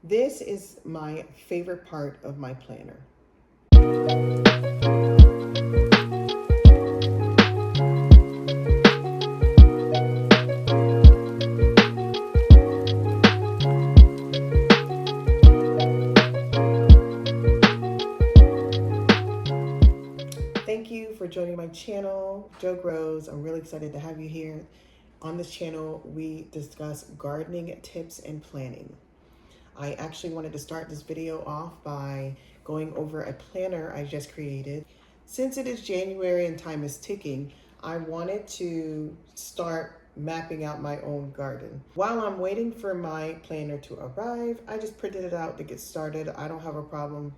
This is my favorite part of my planner. Thank you for joining my channel, Joe Grows. I'm really excited to have you here. On this channel, we discuss gardening tips and planning. I actually wanted to start this video off by going over a planner I just created. Since it is January and time is ticking, I wanted to start mapping out my own garden. While I'm waiting for my planner to arrive, I just printed it out to get started. I don't have a problem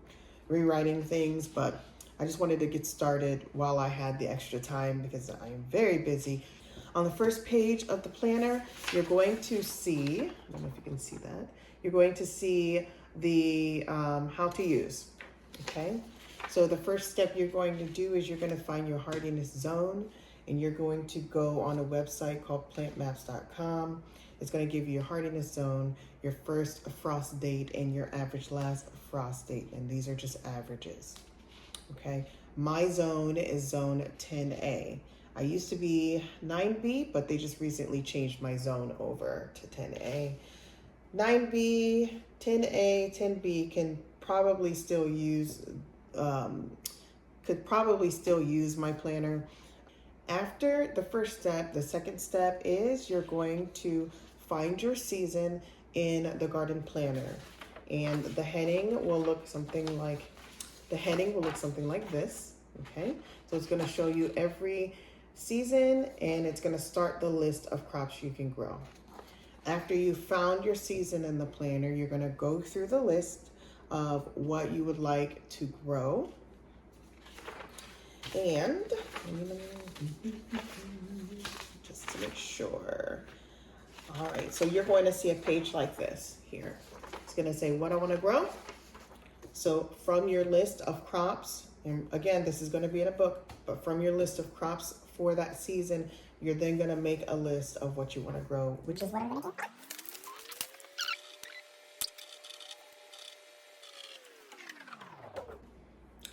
rewriting things, but I just wanted to get started while I had the extra time because I am very busy. On the first page of the planner, you're going to see, I don't know if you can see that, you're going to see the how to use, okay? So the first step you're going to do is you're going to find your hardiness zone, and you're going to go on a website called plantmaps.com. It's going to give you your hardiness zone, your first frost date, and your average last frost date, and these are just averages. Okay, my zone is zone 10A. I used to be 9B, but they just recently changed my zone over to 10A. 9B, 10A, 10B can probably still use, my planner. After the first step, the second step is you're going to find your season in the garden planner. And the heading will look something like this, okay? So it's gonna show you every season, and it's gonna start the list of crops you can grow. After you found your season in the planner, you're gonna go through the list of what you would like to grow. And just to make sure. All right, so you're going to see a page like this here. It's gonna say what I wanna grow. So from your list of crops, and again, this is going to be in a book, but from your list of crops for that season, you're then going to make a list of what you want to grow, which is what I'm going to do.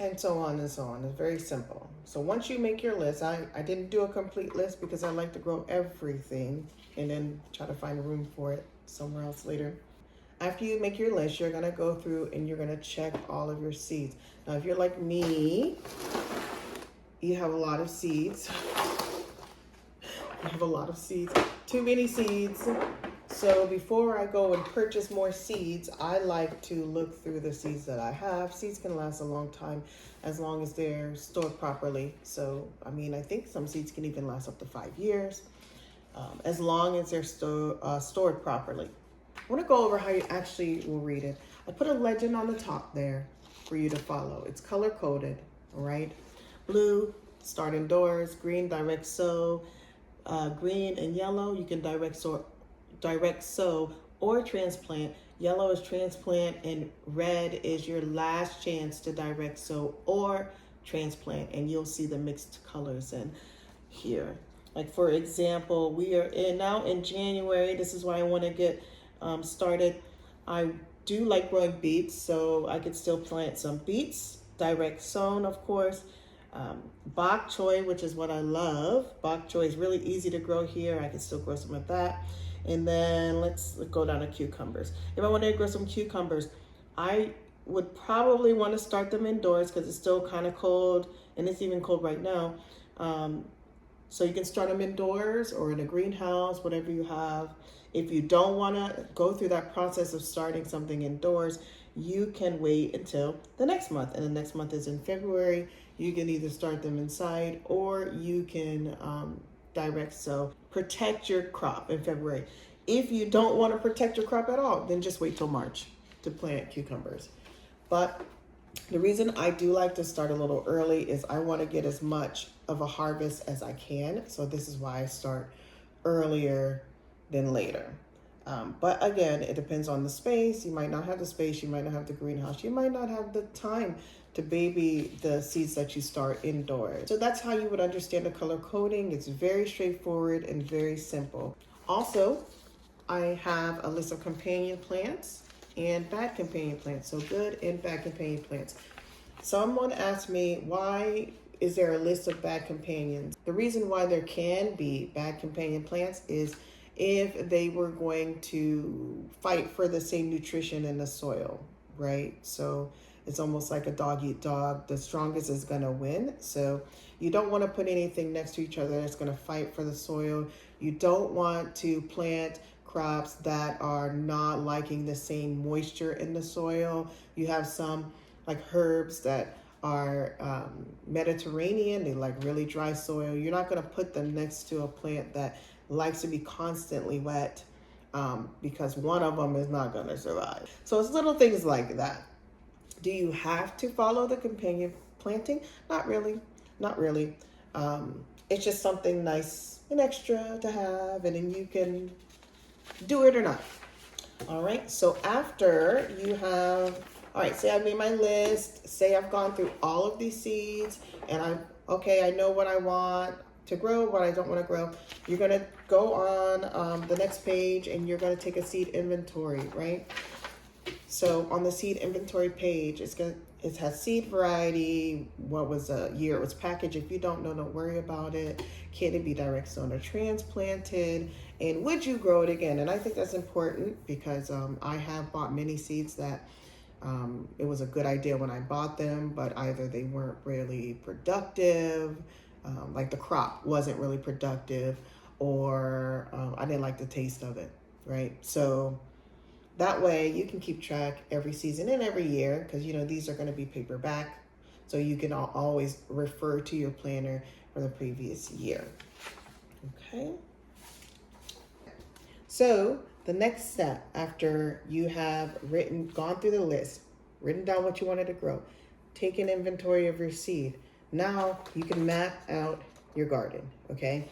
And so on and so on. It's very simple. So once you make your list, I didn't do a complete list because I like to grow everything and then try to find room for it somewhere else later. After you make your list, you're gonna go through and you're gonna check all of your seeds. Now, if you're like me, you have a lot of seeds. You have a lot of seeds, too many seeds. So before I go and purchase more seeds, I like to look through the seeds that I have. Seeds can last a long time as long as they're stored properly. So, I mean, I think some seeds can even last up to 5 years, as long as they're stored properly. I want to go over how you actually will read it. I put a legend on the top there for you to follow. It's color coded, all right? Blue, start indoors. Green, direct sow. Green and yellow, you can direct sow or transplant. Yellow is transplant, and red is your last chance to direct sow or transplant, and you'll see the mixed colors in here. Like for example, we are now in January. This is why I want to get started. I do like growing beets, so I could still plant some beets, direct sown, of course. Bok choy, which is what I love. Bok choy is really easy to grow here. I can still grow some of that. And then let's go down to cucumbers. If I wanted to grow some cucumbers, I would probably want to start them indoors because it's still kind of cold, and it's even cold right now. So you can start them indoors or in a greenhouse, whatever you have. If you don't want to go through that process of starting something indoors, you can wait until the next month. And the next month is in February. You can either start them inside or you can direct sow. Protect your crop in February. If you don't want to protect your crop at all, then just wait till March to plant cucumbers. But the reason I do like to start a little early is I want to get as much of a harvest as I can. So this is why I start earlier than later. But again, it depends on the space. You might not have the space. You might not have the greenhouse. You might not have the time to baby the seeds that you start indoors. So that's how you would understand the color coding. It's very straightforward and very simple. Also, I have a list of companion plants and bad companion plants. So good and bad companion plants. Someone asked me, why is there a list of bad companions? The reason why there can be bad companion plants is if they were going to fight for the same nutrition in the soil, right? So it's almost like a dog eat dog. The strongest is going to win. So you don't want to put anything next to each other that's going to fight for the soil. You don't want to plant crops that are not liking the same moisture in the soil. You have some like herbs that are Mediterranean, they like really dry soil. You're not going to put them next to a plant that likes to be constantly wet, because one of them is not going to survive. So it's little things like that. Do you have to follow the companion planting? Not really. Not really. It's just something nice and extra to have, and then you can do it or not. All right. So after you have, all right, say I made my list, say I've gone through all of these seeds, and I know what I want to grow, what I don't want to grow. You're going to go on the next page and you're going to take a seed inventory, right? So on the seed inventory page, it has seed variety, what was a year it was packaged. If you don't know, don't worry about it. Can it be direct sown or transplanted? And would you grow it again? And I think that's important because I have bought many seeds that it was a good idea when I bought them, but either they weren't really productive, like the crop wasn't really productive, or I didn't like the taste of it, right? So that way you can keep track every season and every year, because these are going to be paperback, so you can always refer to your planner for the previous year. Okay. So the next step after you have gone through the list, written down what you wanted to grow, take an inventory of your seed. Now you can map out your garden, okay?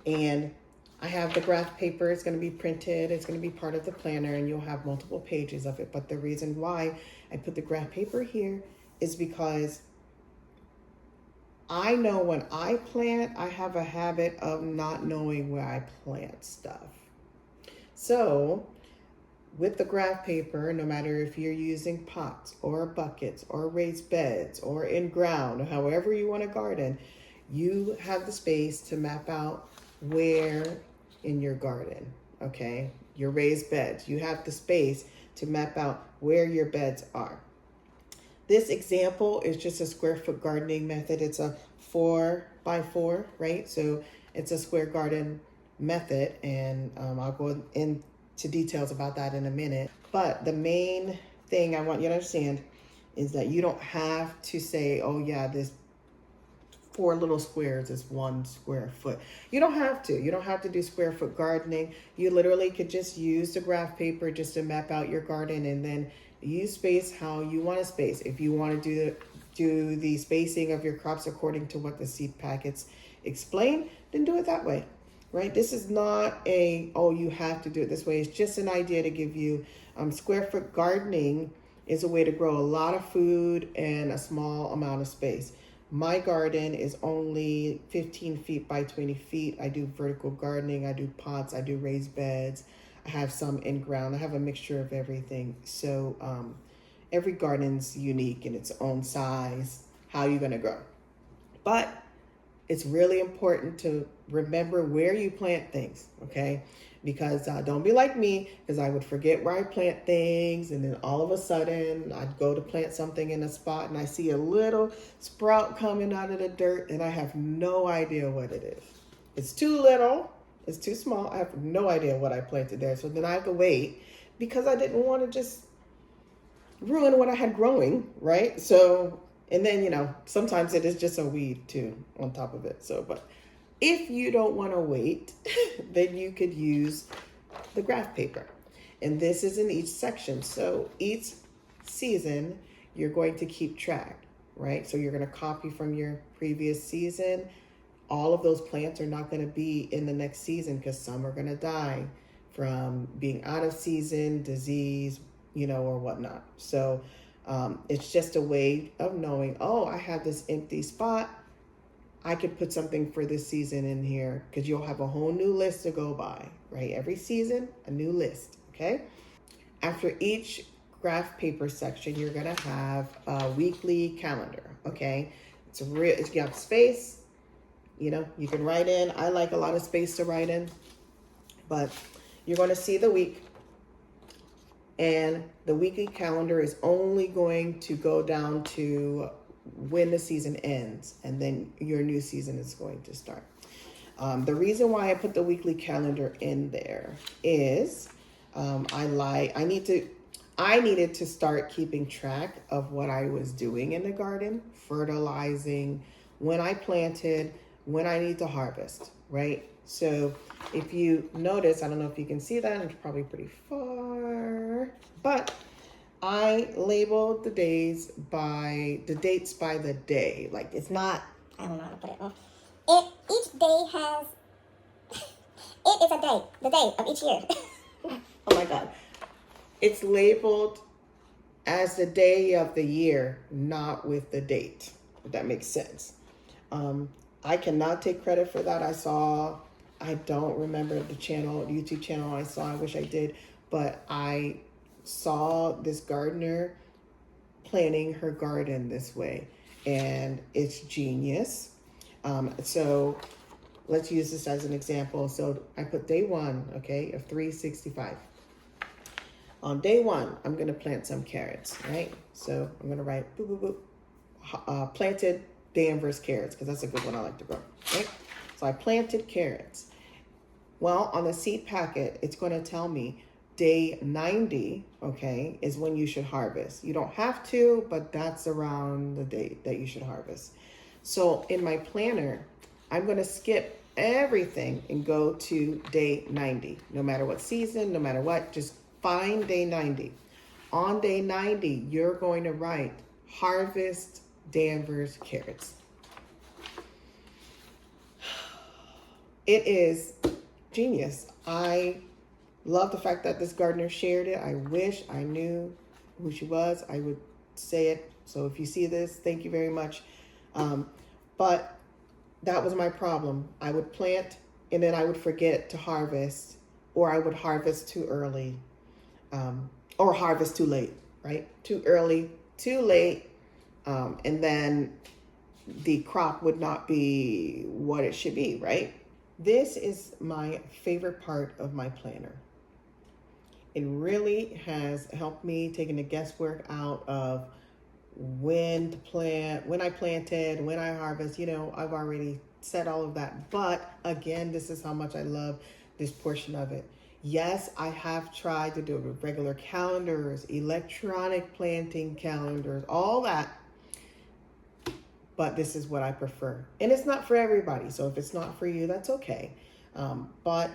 And I have the graph paper. It's going to be printed. It's going to be part of the planner, and you'll have multiple pages of it. But the reason why I put the graph paper here is because I know when I plant, I have a habit of not knowing where I plant stuff. So with the graph paper, no matter if you're using pots or buckets or raised beds or in ground, or however you want to garden, you have the space to map out where in your garden, okay? Your raised beds, you have the space to map out where your beds are. This example is just a square foot gardening method. It's a 4x4, right? So it's a square garden method, and I'll go into details about that in a minute. But the main thing I want you to understand is that you don't have to say, oh yeah, this 4 little squares is 1 square foot. You don't have to. You don't have to do square foot gardening. You literally could just use the graph paper just to map out your garden, and then you space how you want to space. If you want to do the spacing of your crops according to what the seed packets explain, then do it that way, right? This is not you have to do it this way. It's just an idea to give you square foot gardening is a way to grow a lot of food in a small amount of space. My garden is only 15 feet by 20 feet. I do vertical gardening. I do pots. I do raised beds. I have some in ground. I have a mixture of everything. So every garden's unique in its own size, how you're going to grow. But it's really important to remember where you plant things, okay? Because don't be like me, because I would forget where I plant things, and then all of a sudden I'd go to plant something in a spot and I see a little sprout coming out of the dirt and I have no idea what it is. It's too little, it's too small, I have no idea what I planted there. So then I have to wait because I didn't want to just ruin what I had growing, right? So, and then, sometimes it is just a weed too on top of it. So, but if you don't want to wait, then you could use the graph paper. And this is in each section. So each season, you're going to keep track, right? So you're going to copy from your previous season. All of those plants are not going to be in the next season because some are going to die from being out of season, disease, or whatnot. So it's just a way of knowing, I have this empty spot. I could put something for this season in here, because you'll have a whole new list to go by, right? Every season, a new list, okay? After each graph paper section, you're gonna have a weekly calendar, okay? It's a real, you have space, you know, you can write in. I like a lot of space to write in, but you're gonna see the week, and the weekly calendar is only going to go down to when the season ends, and then your new season is going to start. The reason why I put the weekly calendar in there is I needed to start keeping track of what I was doing in the garden, fertilizing, when I planted, when I need to harvest, right? So if you notice, I don't know if you can see that, it's probably pretty far, but I labeled the dates by the day. Like, it's not, I don't know how to put it. Each day has, it is a day, the day of each year. oh my God. It's labeled as the day of the year, not with the date, if that makes sense. I cannot take credit for that. I don't remember the YouTube channel I saw. I wish I did, but I saw this gardener planning her garden this way, and it's genius. So let's use this as an example. So I put day 1, okay, of 365. On day 1, I'm going to plant some carrots, right? So I'm going to write boop, boop, boop, planted Danvers carrots, because that's a good one I like to grow, right? So I planted carrots. Well, on the seed packet, it's going to tell me day 90, okay, is when you should harvest. You don't have to, but that's around the date that you should harvest. So in my planner, I'm going to skip everything and go to day 90. No matter what season, no matter what, just find day 90. On day 90, you're going to write harvest Danvers carrots. It is genius. I love the fact that this gardener shared it. I wish I knew who she was. I would say it. So if you see this, thank you very much. But that was my problem. I would plant and then I would forget to harvest, or I would harvest too early, or harvest too late, right? Too early, too late. And then the crop would not be what it should be, right? This is my favorite part of my planner. It really has helped me taking the guesswork out of when to plant, when I planted, when I harvest. You know, I've already said all of that. But again, this is how much I love this portion of it. Yes, I have tried to do it with regular calendars, electronic planting calendars, all that. But this is what I prefer. And it's not for everybody. So if it's not for you, that's okay. But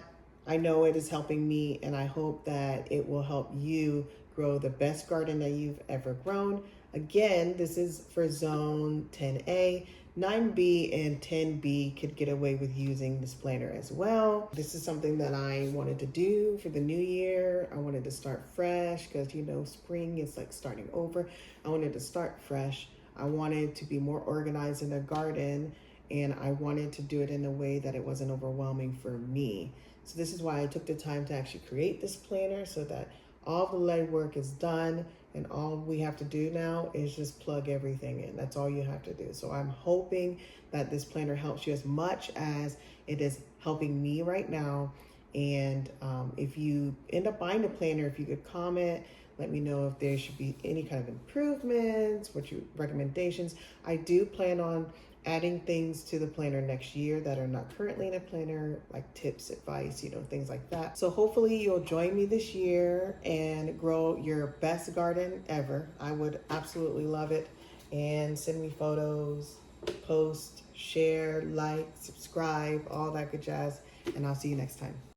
I know it is helping me, and I hope that it will help you grow the best garden that you've ever grown. Again, this is for zone 10A. 9B and 10B could get away with using this planner as well. This is something that I wanted to do for the new year. I wanted to start fresh because, you know, spring is like starting over. I wanted to start fresh. I wanted to be more organized in the garden, and I wanted to do it in a way that it wasn't overwhelming for me. So this is why I took the time to actually create this planner, so that all the legwork is done, and all we have to do now is just plug everything in. That's all you have to do. So I'm hoping that this planner helps you as much as it is helping me right now. And if you end up buying the planner, if you could comment, let me know if there should be any kind of improvements, recommendations. I do plan on adding things to the planner next year that are not currently in a planner, like tips, advice, you know, things like that. So hopefully you'll join me this year and grow your best garden ever. I would absolutely love it. And send me photos, post, share, like, subscribe, all that good jazz. And I'll see you next time.